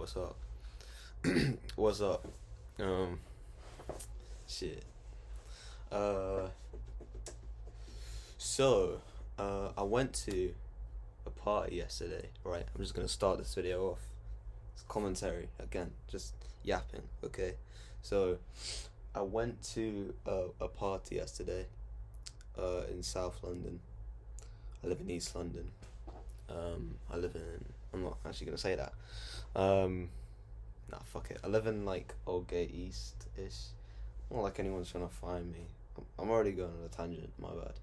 what's up? What's up? Um, shit. Uh, I went to a party yesterday, right? I'm just gonna start this video off. It's commentary, again, just yapping, okay? So, I went to a party yesterday, in South London. I live in East London. I'm not actually gonna say that. Nah, fuck it. I live in like Oldgate East-ish. Not like anyone's trying to find me. I'm already going on a tangent, my bad.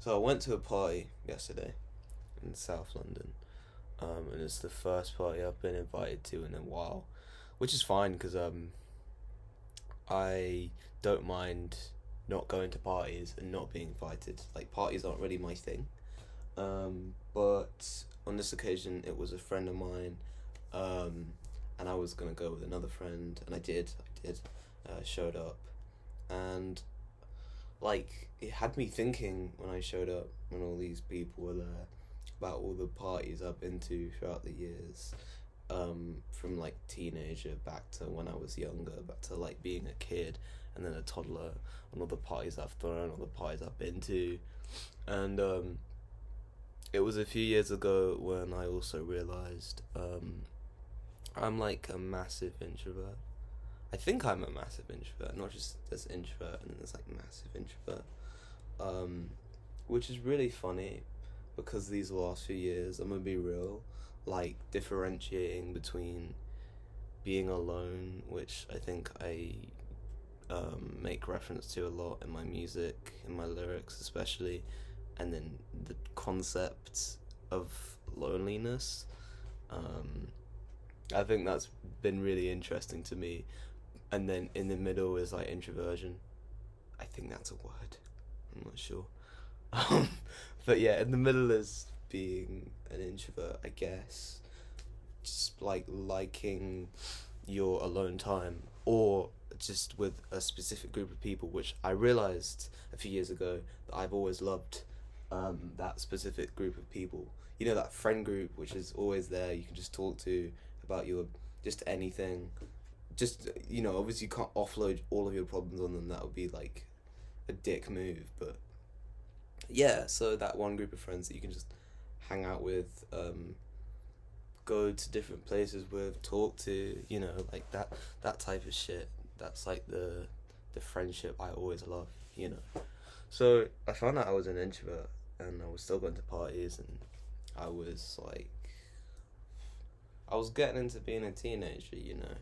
So I went to a party yesterday in South London. And it's the first party I've been invited to in a while, which is fine because I don't mind not going to parties and not being invited. Like, parties aren't really my thing. But on this occasion, it was a friend of mine, and I was gonna go with another friend, and I did, showed up, and, like, it had me thinking when I showed up, when all these people were there, about all the parties I've been to throughout the years, from, like, teenager back to when I was younger, back to, like, being a kid, and then a toddler, and all the parties I've thrown, all the parties I've been to, and, it was a few years ago when I also realised I'm like a massive introvert. I think I'm a massive introvert, not just there's introvert and there's like massive introvert. Which is really funny because these last few years, I'm gonna be real, like differentiating between being alone, which I think I make reference to a lot in my music, in my lyrics especially, and then the concept of loneliness. I think that's been really interesting to me. And then in the middle is like introversion. I think that's a word. I'm not sure. But yeah, in the middle is being an introvert, I guess. Just like liking your alone time, or just with a specific group of people, which I realized a few years ago that I've always loved. That specific group of people, you know, that friend group which is always there, you can just talk to about your just anything, just, you know, obviously you can't offload all of your problems on them, that would be like a dick move, but yeah, so that one group of friends that you can just hang out with, go to different places with, talk to, you know, like that type of shit. That's like the friendship I always love, you know. So I found out I was an introvert, and I was still going to parties, and I was like, I was getting into being a teenager, you know,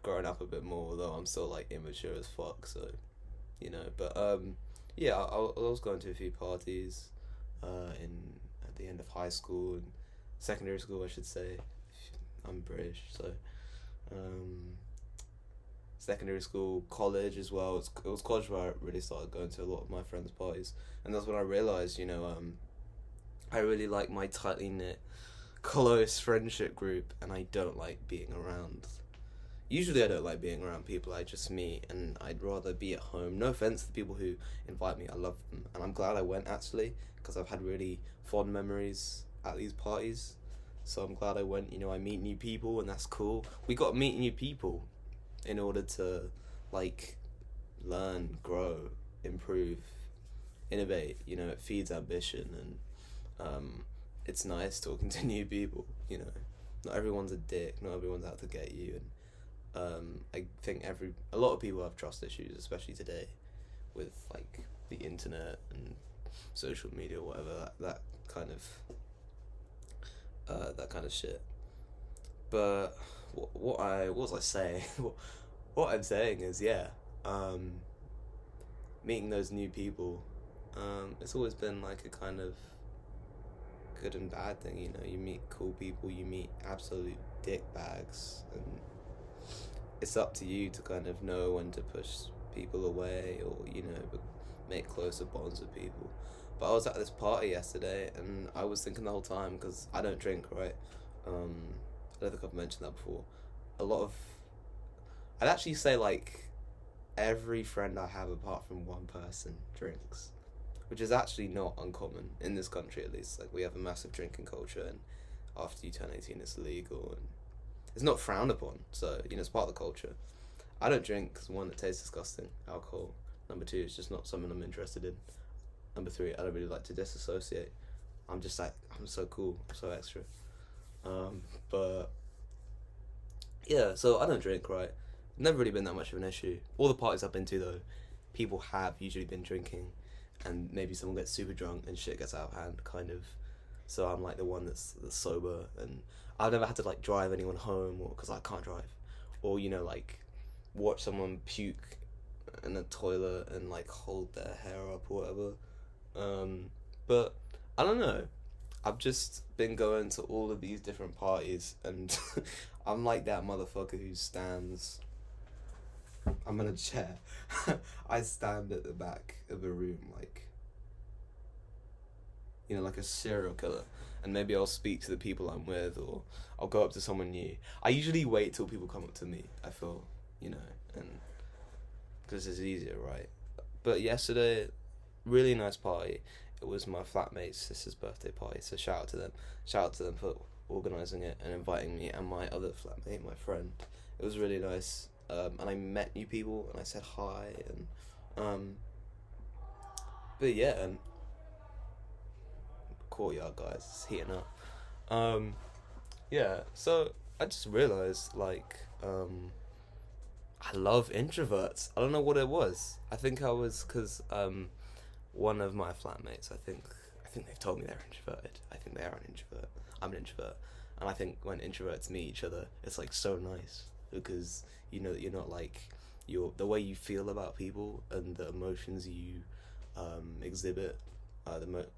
growing up a bit more, although I'm still like immature as fuck, so, you know, but yeah, I was going to a few parties, at the end of high school and secondary school, I should say. I'm British, so, secondary school, college as well. It was college where I really started going to a lot of my friends' parties, and that's when I realised, you know, I really like my tightly knit, close friendship group, and I don't like being around. Usually, I don't like being around people I just meet, and I'd rather be at home. No offense to the people who invite me, I love them, and I'm glad I went actually, because I've had really fond memories at these parties. So I'm glad I went. You know, I meet new people, and that's cool. We got to meet new people in order to, like, learn, grow, improve, innovate, you know, it feeds ambition, and it's nice talking to new people, you know. Not everyone's a dick, not everyone's out to get you, and I think a lot of people have trust issues, especially today, with, like, the internet and social media, whatever, that kind of shit. But what was I saying? What I'm saying is, yeah, meeting those new people, it's always been like a kind of good and bad thing, you know. You meet cool people, you meet absolute dick bags, and it's up to you to kind of know when to push people away, or, you know, make closer bonds with people. But I was at this party yesterday, and I was thinking the whole time, because I don't drink, right? I don't think I've mentioned that before. I'd actually say, like, every friend I have apart from one person drinks, which is actually not uncommon in this country, at least. Like, we have a massive drinking culture, and after you turn 18 it's illegal and it's not frowned upon, so it's part of the culture. I don't drink because, one, it tastes disgusting, alcohol. Number two, it's just not something I'm interested in. Number three, I don't really like to disassociate. I'm just like, I'm so cool, I'm so extra. But yeah, so I don't drink, right? Never really been that much of an issue. All the parties I've been to, though, people have usually been drinking, and maybe someone gets super drunk and shit gets out of hand, kind of. So I'm like the one that's sober, and I've never had to like drive anyone home, or because I can't drive, or like watch someone puke in a toilet and like hold their hair up or whatever. But I don't know. I've just been going to all of these different parties, and I'm like that motherfucker who stands. I'm in a chair. I stand at the back of a room, like like a serial killer, and maybe I'll speak to the people I'm with, or I'll go up to someone new. I usually wait till people come up to me, I feel, and because it's easier, right? But yesterday, really nice party. It was my flatmate's sister's birthday party, so shout out to them for organising it and inviting me and my other flatmate, my friend. It was really nice, and I met new people, and I said hi, and but yeah, and courtyard, guys, it's heating up. Yeah, so I just realised, like, I love introverts. I don't know what it was. I think I was, because one of my flatmates, I think they've told me they're introverted. I think they are an introvert. I'm an introvert. And I think when introverts meet each other, it's like so nice, because you know that you're not like, the way you feel about people and the emotions you exhibit,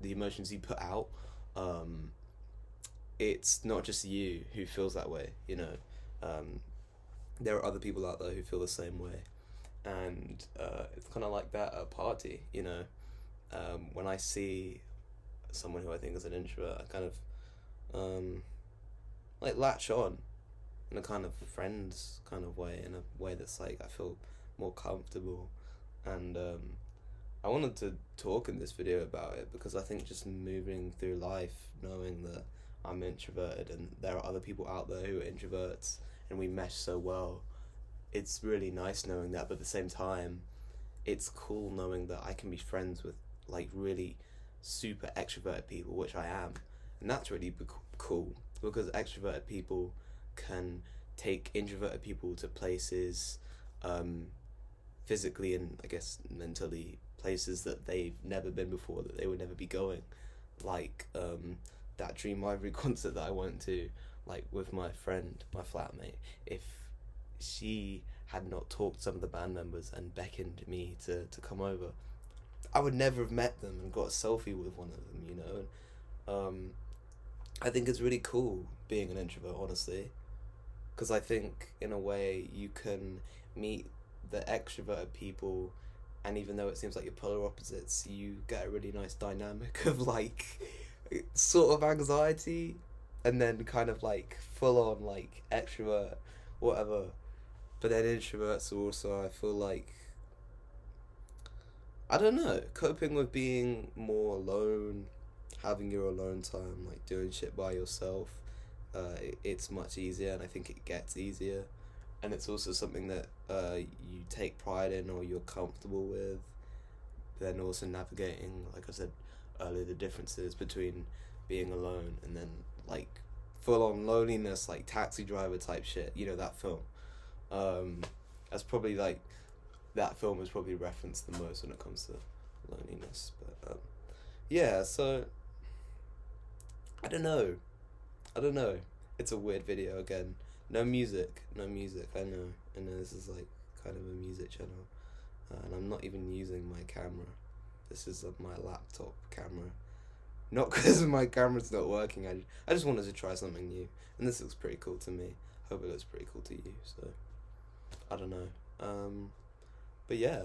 the emotions you put out, it's not just you who feels that way, there are other people out there who feel the same way, and it's kind of like that at a party, when I see someone who I think is an introvert, I kind of like latch on in a kind of friends kind of way, in a way that's like I feel more comfortable, and I wanted to talk in this video about it because I think just moving through life knowing that I'm introverted and there are other people out there who are introverts and we mesh so well, it's really nice knowing that, but at the same time it's cool knowing that I can be friends with like really super extroverted people, which I am, and that's really cool because extroverted people can take introverted people to places physically and I guess mentally, places that they've never been before, that they would never be going, like that Dream Ivory concert that I went to, like with my friend, my flatmate. If she had not talked to some of the band members and beckoned me to come over, I would never have met them and got a selfie with one of them, and I think it's really cool being an introvert, honestly, because I think in a way you can meet the extroverted people, and even though it seems like you're polar opposites, you get a really nice dynamic of like sort of anxiety and then kind of like full on like extrovert, whatever. But then introverts are also, I feel like, I don't know, coping with being more alone, having your alone time, like doing shit by yourself, it's much easier, and I think it gets easier, and it's also something that you take pride in or you're comfortable with. Then also navigating, like I said earlier, the differences between being alone and then like full on loneliness, like Taxi Driver type shit, that film. That's probably like, that film is probably referenced the most when it comes to loneliness. But yeah, so I don't know. It's a weird video again. No music. I know this is like kind of a music channel, and I'm not even using my camera. This is my laptop camera. Not because my camera's not working. I just wanted to try something new, and this looks pretty cool to me. Hope it looks pretty cool to you. So I don't know. But yeah,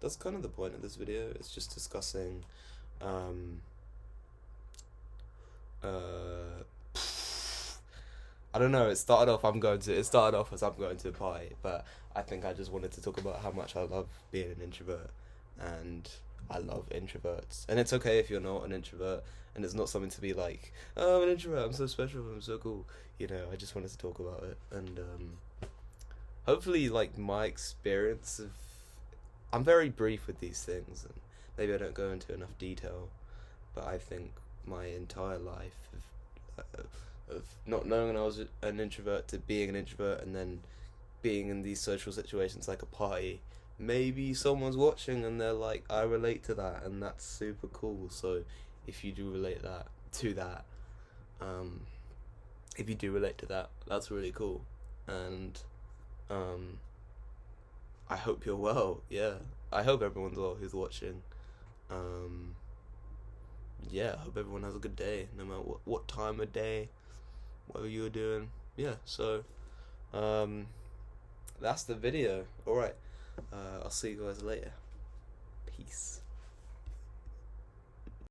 that's kind of the point of this video. It's just discussing I don't know, it started off as I'm going to a party, but I think I just wanted to talk about how much I love being an introvert, and I love introverts, and it's okay if you're not an introvert, and it's not something to be like, oh, I'm an introvert, I'm so special, I'm so cool. You know, I just wanted to talk about it, and hopefully, like, my experience of, I'm very brief with these things, and maybe I don't go into enough detail, but I think my entire life of not knowing I was an introvert to being an introvert, and then being in these social situations like a party, maybe someone's watching and they're like, I relate to that, and that's super cool. So if you do relate that to that, um, if you do relate to that, that's really cool. And I hope you're well. Yeah, I hope everyone's well who's watching. Um, yeah, I hope everyone has a good day, no matter what time of day, whatever you're doing. Yeah, so um, that's the video. Alright, I'll see you guys later. Peace.